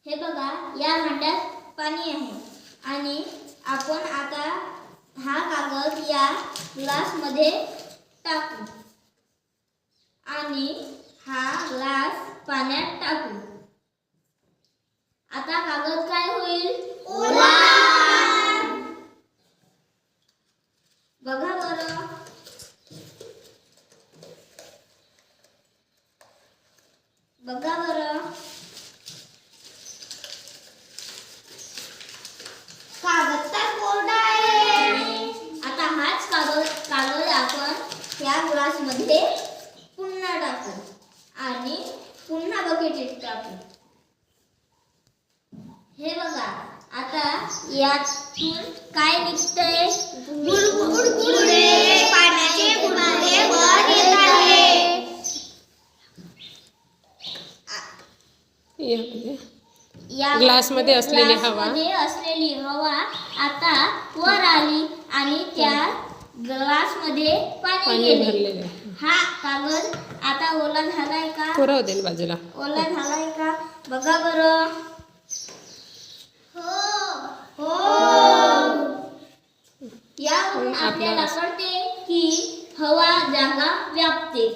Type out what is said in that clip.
हे बघा, या भांड्यात पाणी आहे आणि आपण आता हा कागद या ग्लासमध्ये टाकू आणि हा ग्लास पाण्यात टाकू. आता कागद काय होईल? ओला. बघा बरं. बघा बरं. कागद तर कोरडा आहे. आता हाच कागद आपण या ग्लास मध्ये पुन्हा टाकू आणि पुन्हा बकेटीत टाकू. हे बघा, आता यातून काय निघतंय? बुडबुडे, पाण्याचे बुडबुडे वर येत आहे. या ग्लासमध्ये असलेली हवा आता वर आली आणि त्या ग्लासमध्ये पाणी भरलेले. हा कागद आता ओला झालाय का? पुरव देईल बाजूला. ओला झालाय का? बघा बरं. हो. यावरून आपल्याला कळते की हवा जागा व्यापते.